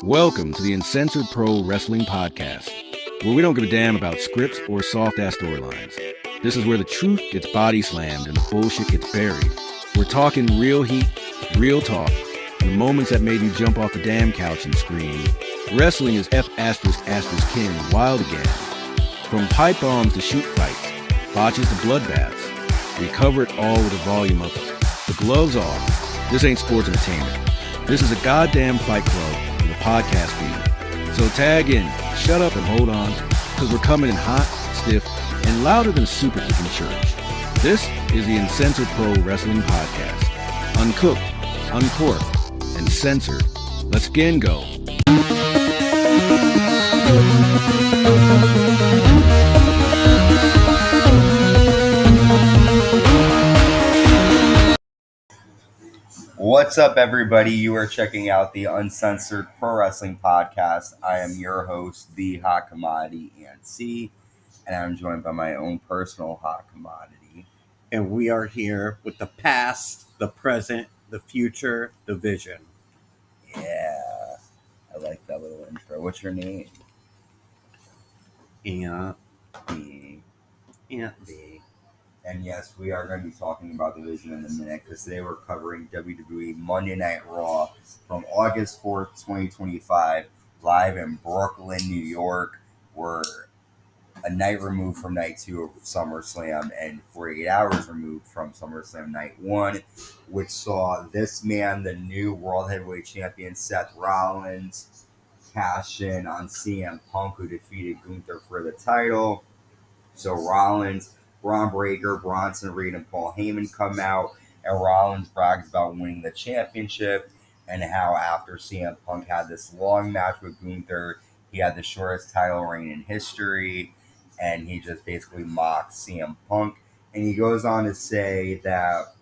Welcome to the Uncensored Pro Wrestling Podcast, where we don't give a damn about scripts or soft-ass storylines. This is where the truth gets body slammed and the bullshit gets buried. We're talking real heat, real talk, and the moments that made you jump off the damn couch and scream. Wrestling is F***kin wild again. From pipe bombs to shoot fights, botches to bloodbaths, we cover it all with the volume up. The gloves off. This ain't sports entertainment. This is a goddamn fight club with a podcast feed. So tag in, shut up and hold on, because we're coming in hot, stiff, and louder than a super kick in church. This is the Uncensored Pro Wrestling Podcast. Uncooked, uncorked, and censored. Let's again go. What's up, everybody? You are checking out the Uncensored Pro Wrestling Podcast. I am your host, the Hot Commodity NC, and I'm joined by my own personal hot commodity. And we are here with the past, the present, the future, the vision. Yeah, I like that little intro. What's your name? Aunt B. B. And yes, we are going to be talking about the Vision in a minute, because today we're covering WWE Monday Night Raw from August 4th, 2025, live in Brooklyn, New York. We're a night removed from night 2 of SummerSlam and 48 hours removed from SummerSlam night 1, which saw this man, the new World Heavyweight Champion Seth Rollins, cash in on CM Punk, who defeated Gunther for the title. So Rollins, Braun Breaker, Bronson Reed, and Paul Heyman come out, and Rollins brags about winning the championship and how after CM Punk had this long match with Gunther, he had the shortest title reign in history, and he just basically mocks CM Punk. And he goes on to say that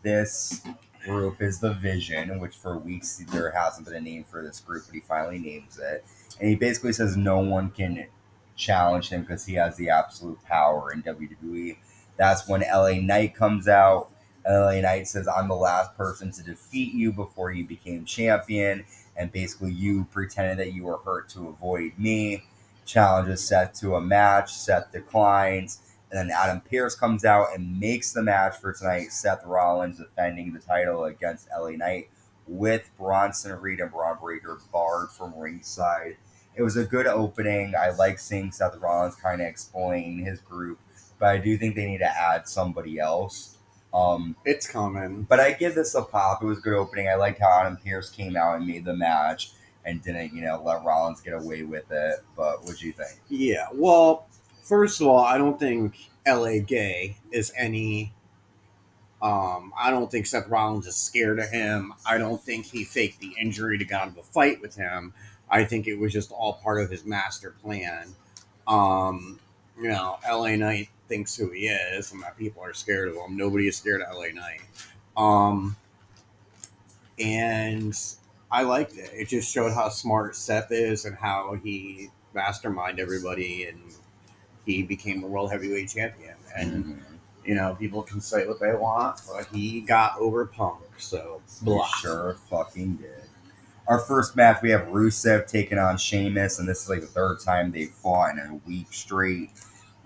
this group is the Vision, which for weeks there hasn't been a name for this group, but he finally names it. And he basically says no one can challenge him because he has the absolute power in WWE. That's when LA Knight comes out. LA Knight says, I'm the last person to defeat you before you became champion, and basically you pretended that you were hurt to avoid me. Challenges Seth to a match. Seth declines, and then Adam Pearce comes out and makes the match for tonight. Seth Rollins defending the title against LA Knight with Bronson Reed and Braun Breaker barred from ringside. It was a good opening. I like seeing Seth Rollins kind of explain his group, but I do think they need to add somebody else. It's coming. But I give this a pop. It was a good opening. I liked how Adam Pearce came out and made the match and didn't, let Rollins get away with it. But what do you think? Yeah, well, first of all, I don't think LA Gay is any... I don't think Seth Rollins is scared of him. I don't think he faked the injury to get out of a fight with him. I think it was just all part of his master plan. LA Knight thinks who he is, and that people are scared of him. Nobody is scared of LA Knight. And I liked it. It just showed how smart Seth is and how he masterminded everybody, and he became the World Heavyweight Champion. And, people can say what they want, but he got over Punk, so blah. He sure fucking did. Our first match, we have Rusev taking on Sheamus, and this is like the third time they've fought in a week straight.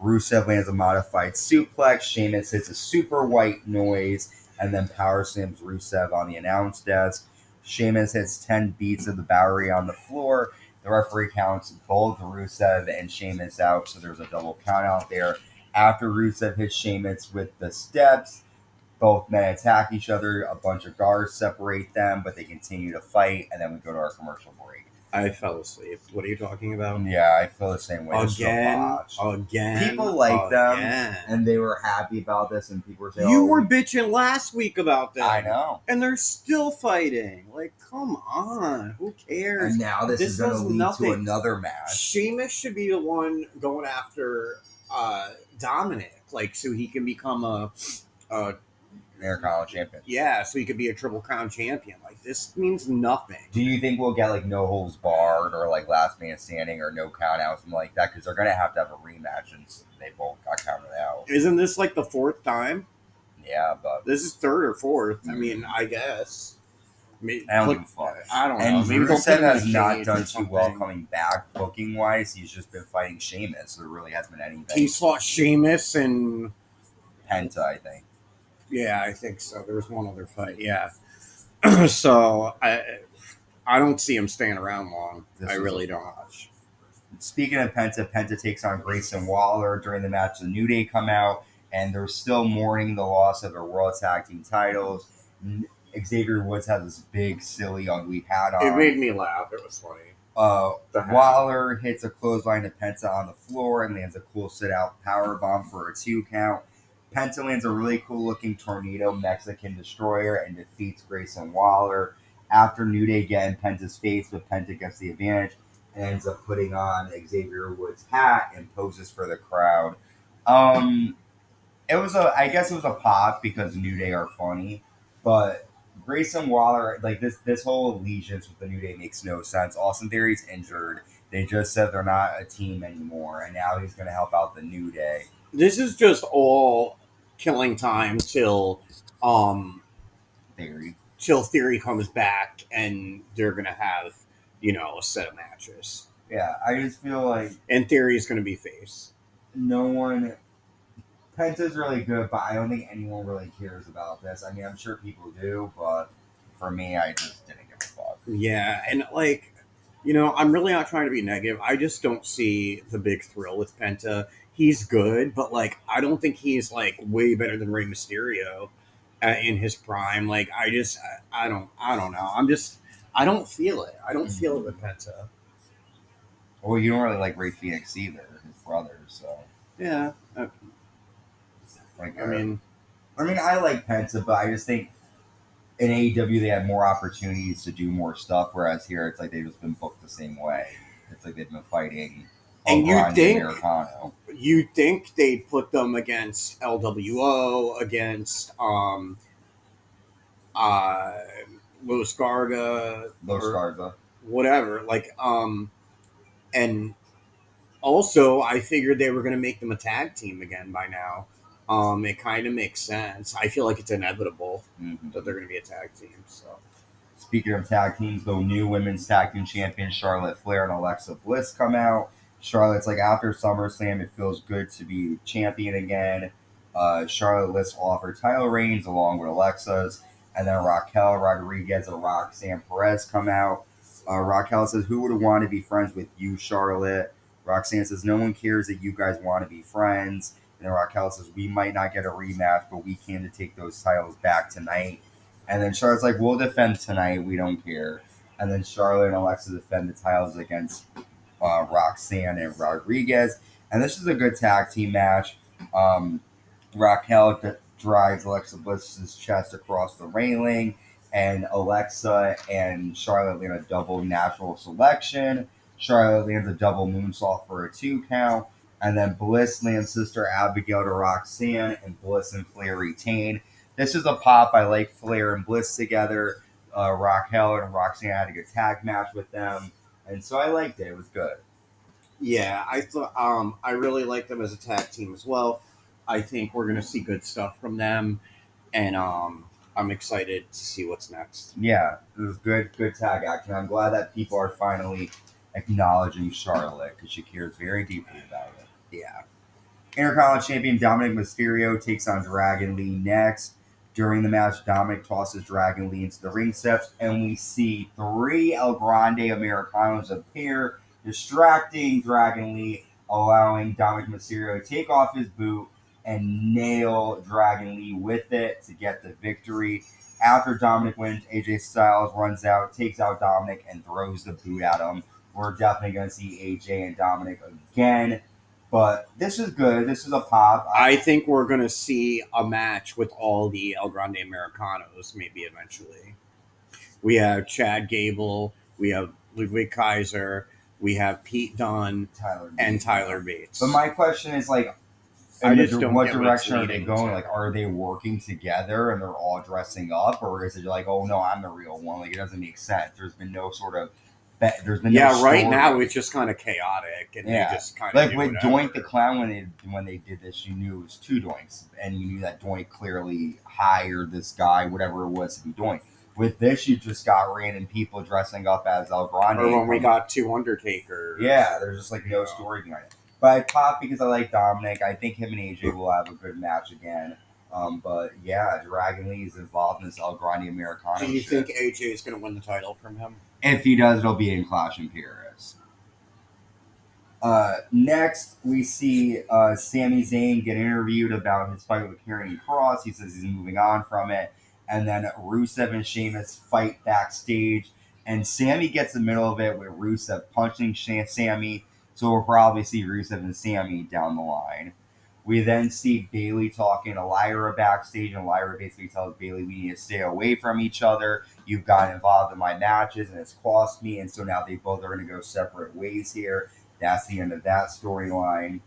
Rusev lands a modified suplex. Sheamus hits a super white noise and then power slams Rusev on the announce desk. Sheamus hits 10 beats of the Bowery on the floor. The referee counts both Rusev and Sheamus out, so there's a double count out there. After Rusev hits Sheamus with the steps, both men attack each other. A bunch of guards separate them, but they continue to fight, and then we go to our commercial break. I fell asleep. What are you talking about? Yeah, I feel the same way. Again. People like them, and they were happy about this, and people were saying, you were bitching last week about them. I know. And they're still fighting. Like, come on. Who cares? And now this is going to lead to another match. Sheamus should be the one going after Dominik, so he can become a Intercontinental champion. Yeah, so he could be a Triple Crown champion. This means nothing. Do you think we'll get no holds barred or last man standing or no count out, something like that? Because they're going to have a rematch, and they both got counted out. Isn't this the fourth time? Yeah, but this is third or fourth. I mean, I guess. Maybe, I don't give a fuck. I don't know. And Maybe they'll put Rusev him in a has not cage done or too well something. coming back booking wise. He's just been fighting Sheamus, so there really hasn't been anything. He's fought Sheamus and Penta, I think. yeah, I think so. There was one other fight. Yeah. So I don't see him staying around long. This I was really a don't. watch. Speaking of Penta, Penta takes on Grayson Waller during the match. The New Day come out, and they're still mourning the loss of their World Tag Team titles. Xavier Woods has this big, silly, ugly hat on. It made me laugh. It was funny. Waller hits a clothesline to Penta on the floor and lands a cool sit-out powerbomb for a 2 count. Penta lands a really cool-looking tornado Mexican destroyer and defeats Grayson Waller. After New Day get in Penta's face, but Penta gets the advantage and ends up putting on Xavier Woods' hat and poses for the crowd. I guess it was a pop because New Day are funny, but Grayson Waller, like this whole allegiance with the New Day makes no sense. Austin Theory's injured. They just said they're not a team anymore, and now he's going to help out the New Day. This is just all killing time till Theory comes back, and they're gonna have a set of matches. Yeah, I just feel like And Theory is gonna be face. no one. Penta's really good, but I don't think anyone really cares about this. I mean, I'm sure people do, but for me, I just didn't give a fuck. Yeah, and I'm really not trying to be negative. I just don't see the big thrill with Penta. He's good, but I don't think he's way better than Rey Mysterio in his prime. I don't know. I don't feel it. I don't feel it with Penta. Well, you don't really like Ray Phoenix either, his brother. So yeah, I mean, I like Penta, but I just think in AEW they have more opportunities to do more stuff, whereas here it's like they've just been booked the same way. It's like they've been fighting. And Grande Americano. You think they'd put them against LWO, against Los Garga, whatever. And also I figured they were going to make them a tag team again by now. It kind of makes sense. I feel like it's inevitable that they're going to be a tag team. So, speaking of tag teams, the new women's tag team champions Charlotte Flair and Alexa Bliss come out. Charlotte's like, after SummerSlam, it feels good to be champion again. Charlotte lists all of her title reigns along with Alexa's. And then Raquel Rodriguez and Roxanne Perez come out. Raquel says, who would want to be friends with you, Charlotte? Roxanne says, no one cares that you guys want to be friends. And then Raquel says, we might not get a rematch, but we can to take those titles back tonight. And then Charlotte's like, we'll defend tonight. We don't care. And then Charlotte and Alexa defend the titles against Roxanne and Rodriguez. And this is a good tag team match. Raquel drives Alexa Bliss's chest across the railing, and Alexa and Charlotte land a double natural selection. Charlotte lands a double moonsault for a 2 count, and then Bliss lands Sister Abigail to Roxanne, and Bliss and Flair retain. This is a pop. I like Flair and Bliss together. Raquel and Roxanne had a good tag match with them, and so I liked it. It was good. Yeah, I thought I really like them as a tag team as well. I think we're going to see good stuff from them, and I'm excited to see what's next. Yeah, it was good tag action. I'm glad that people are finally acknowledging Charlotte because she cares very deeply about it. Yeah. Intercontinental champion Dominic Mysterio takes on Dragon Lee next. During the match, Dominik tosses Dragon Lee into the ring steps, and we see 3 El Grande Americanos appear, distracting Dragon Lee, allowing Dominic Mysterio to take off his boot and nail Dragon Lee with it to get the victory. After Dominik wins, AJ Styles runs out, takes out Dominik, and throws the boot at him. We're definitely going to see AJ and Dominik again. But this is good. This is a pop. I think we're going to see a match with all the El Grande Americanos maybe eventually. We have Chad Gable. We have Ludwig Kaiser. We have Pete Dunne and Tyler Bates. But my question is, what direction are they going? Are they working together and they're all dressing up? Or is it like, oh, no, I'm the real one? It doesn't make sense. There's been no sort of... right now it's just kind of chaotic, and they just kind of with Doink the Clown when they did this, you knew it was 2 Doinks, and you knew that Doink clearly hired this guy, whatever it was, to be Doink. With this, you just got random people dressing up as El Grande. Or when we got 2 Undertakers. Yeah, there's just like no story behind it. But I pop because I like Dominik. I think him and AJ will have a good match again. But yeah, Dragon Lee is involved in this El Grande Americano. Do you think AJ is going to win the title from him? If he does, it'll be in Clash and Perez. Next, we see Sami Zayn get interviewed about his fight with Karrion Kross. He says he's moving on from it. And then Rusev and Sheamus fight backstage. And Sami gets in the middle of it with Rusev punching Sami. So we'll probably see Rusev and Sami down the line. We then see Bayley talking to Lyra backstage. And Lyra basically tells Bayley, we need to stay away from each other. You've got involved in my matches and it's cost me. And so now they both are going to go separate ways here. That's the end of that storyline.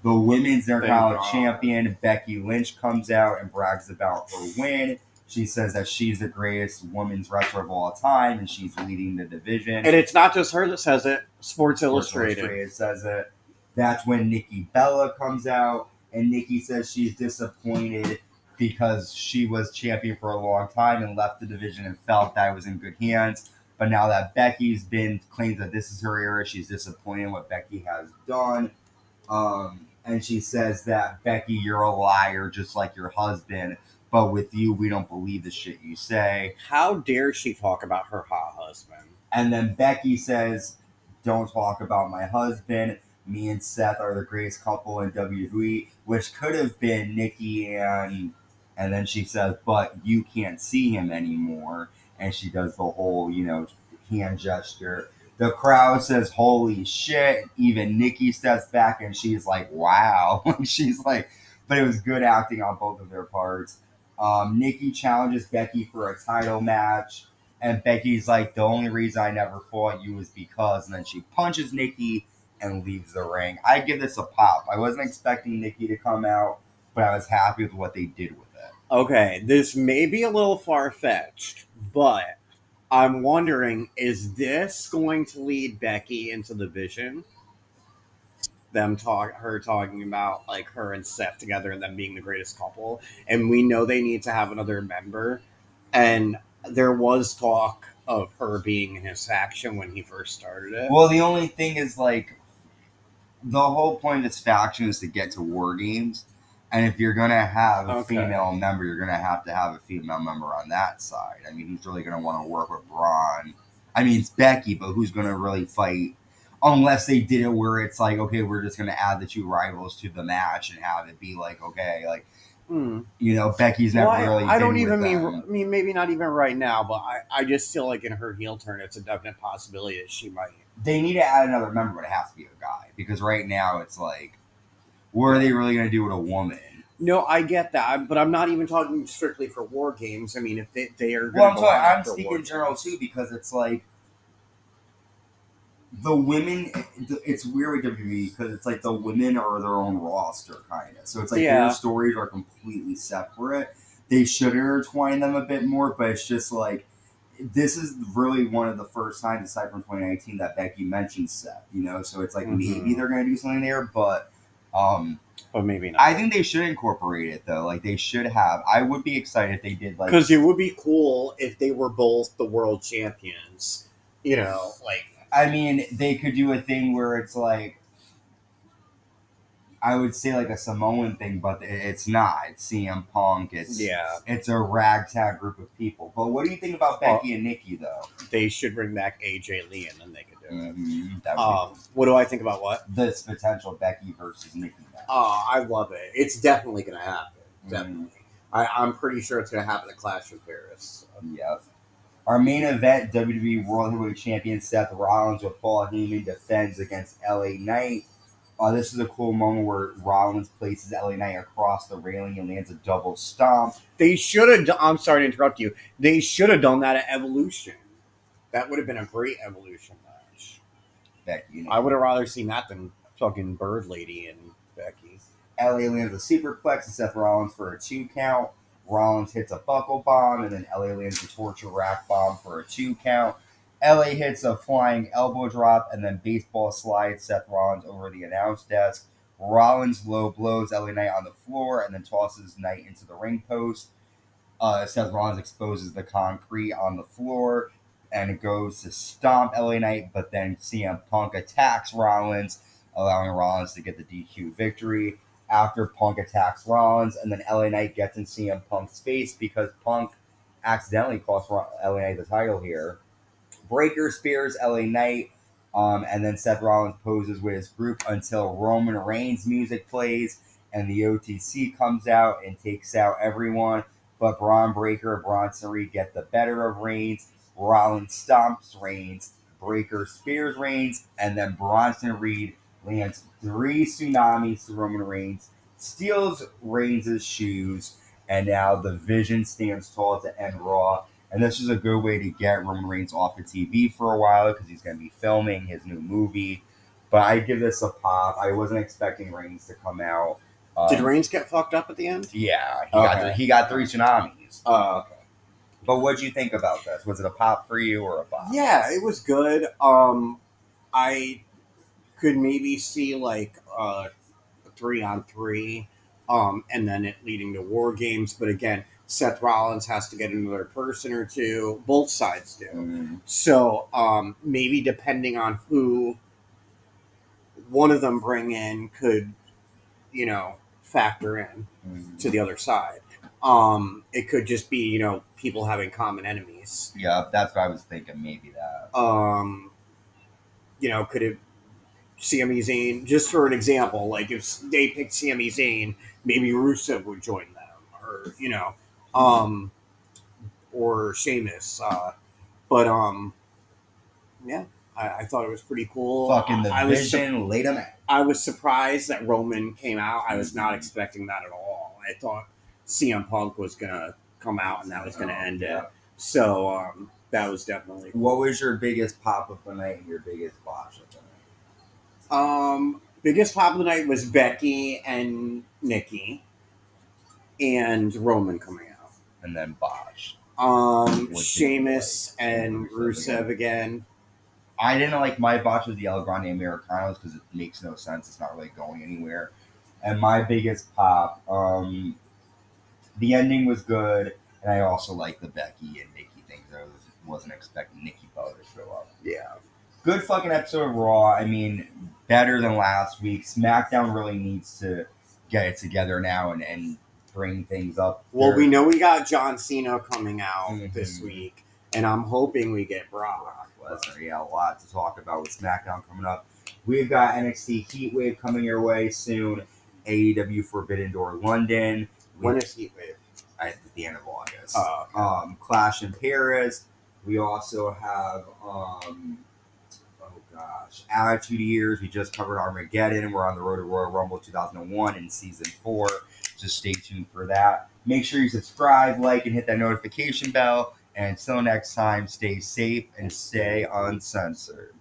The women's Intercontinental champion, Becky Lynch, comes out and brags about her win. She says that she's the greatest women's wrestler of all time, and she's leading the division. And it's not just her that says it. Sports Illustrated says it. That's when Nikki Bella comes out, and Nikki says she's disappointed because she was champion for a long time and left the division and felt that it was in good hands. But now that Becky's claims that this is her era, she's disappointed in what Becky has done. And she says that, Becky, you're a liar just like your husband. But with you, we don't believe the shit you say. How dare she talk about her hot husband? And then Becky says, don't talk about my husband. Me and Seth are the greatest couple in WWE, which could have been Nikki and then she says, but you can't see him anymore. And she does the whole, hand gesture. The crowd says, holy shit. Even Nikki steps back and she's like, wow. She's like, but it was good acting on both of their parts. Nikki challenges Becky for a title match. And Becky's like, the only reason I never fought you was because. And then she punches Nikki and leaves the ring. I give this a pop. I wasn't expecting Nikki to come out, but I was happy with what they did with it. Okay, this may be a little far-fetched, but I'm wondering, is this going to lead Becky into the Vision? Her talking about like her and Seth together and them being the greatest couple, and we know they need to have another member. And there was talk of her being in his faction when he first started it. Well, the only thing is like the whole point of this faction is to get to War Games. And if you're going to have a female member, you're going to have a female member on that side. I mean, who's really going to want to work with Braun? I mean, it's Becky, but who's going to really fight? Unless they did it where it's like, okay, we're just going to add the two rivals to the match and have it be like, okay, like, Becky's never really. I don't even mean maybe not even right now, but I just feel like in her heel turn, it's a definite possibility that she might. They need to add another member, but it has to be a guy because right now it's like, what are they really going to do with a woman? No, I get that, but I'm not even talking strictly for War Games. I mean, if they are. I'm speaking in general too because it's like the women. It's weird with WWE because it's like the women are their own roster, kind of. So it's like their stories are completely separate. They should intertwine them a bit more, but it's just like this is really one of the first times aside from 2019 that Becky mentioned Seth. So it's like maybe they're going to do something there, but maybe not. I think they should incorporate it though. Like they should have. I would be excited if they did. Like because it would be cool if they were both the world champions. I mean, they could do a thing where it's like I would say like a Samoan thing, but it's not. It's CM Punk. It's a ragtag group of people. But what do you think about Becky and Nikki though? They should bring back AJ Lee and then they could do it. What do I think about what? This potential Becky versus Nikki match. I love it. It's definitely going to happen. Definitely. I'm pretty sure it's going to happen at Clash of Paris. Yep. Our main event, WWE World Heavyweight Champion Seth Rollins with Paul Heyman defends against LA Knight. This is a cool moment where Rollins places LA Knight across the railing and lands a double stomp. They should have. I'm sorry to interrupt you. They should have done that at Evolution. That would have been a great Evolution match. Becky, I would have rather seen that than fucking Bird Lady and Becky. LA lands a superplex to Seth Rollins for a 2 count. Rollins hits a buckle bomb, and then LA lands a torture rack bomb for a 2 count. LA hits a flying elbow drop, and then baseball slides Seth Rollins over the announce desk. Rollins low blows LA Knight on the floor, and then tosses Knight into the ring post. Seth Rollins exposes the concrete on the floor and it goes to stomp LA Knight, but then CM Punk attacks Rollins, allowing Rollins to get the DQ victory. After Punk attacks Rollins, and then LA Knight gets in CM Punk's face because Punk accidentally cost LA Knight the title here. Breaker spears LA Knight, and then Seth Rollins poses with his group until Roman Reigns music plays and the OTC comes out and takes out everyone. But Braun Breaker and Bronson Reed get the better of Reigns. Rollins stomps Reigns. Breaker spears Reigns, and then Bronson Reed lands 3 tsunamis to Roman Reigns, steals Reigns' shoes, and now the Vision stands tall to end Raw. And this is a good way to get Roman Reigns off the TV for a while because he's going to be filming his new movie. But I give this a pop. I wasn't expecting Reigns to come out. Did Reigns get fucked up at the end? Yeah, he got 3 tsunamis. Oh, okay. But what did you think about this? Was it a pop for you or a pop? Yeah, it was good. I could maybe see like a 3-on-3, and then it leading to War Games. But again, Seth Rollins has to get another person or two. Both sides do. Mm. So maybe depending on who one of them bring in could, factor in to the other side. It could just be, people having common enemies. Yeah, that's what I was thinking. Maybe that. Could it Sami Zayn, just for an example, like if they picked Sami Zayn, maybe Rusev would join them, or Sheamus. Yeah, I thought it was pretty cool. Fucking the Vision laid him out. I was surprised that Roman came out. I was not expecting that at all. I thought CM Punk was going to come out and that was going to end it. So that was definitely cool. What was your biggest pop of the night and your biggest botch of the night? Biggest pop of the night was Becky and Nikki and Roman coming out. And then botch. Sheamus and Rusev again. I didn't like my botch was the El Grande Americanos because it makes no sense. It's not really going anywhere. And my biggest pop, the ending was good, and I also like the Becky and Nikki thing. I wasn't expecting Nikki Bella to show up. Yeah. Good fucking episode of Raw. I mean, better than last week. SmackDown really needs to get it together now and bring things up. Well, we know we got John Cena coming out this week, and I'm hoping we get Brock. Yeah, a lot to talk about with SmackDown coming up. We've got NXT Heatwave coming your way soon. AEW Forbidden Door London. When is Heatwave? At the end of August. Oh, okay. Clash in Perez. We also have Attitude Years. We just covered Armageddon. We're on the road to Royal Rumble 2001 in season 4. Just stay tuned for that. Make sure you subscribe, like, and hit that notification bell. And until next time, stay safe and stay uncensored.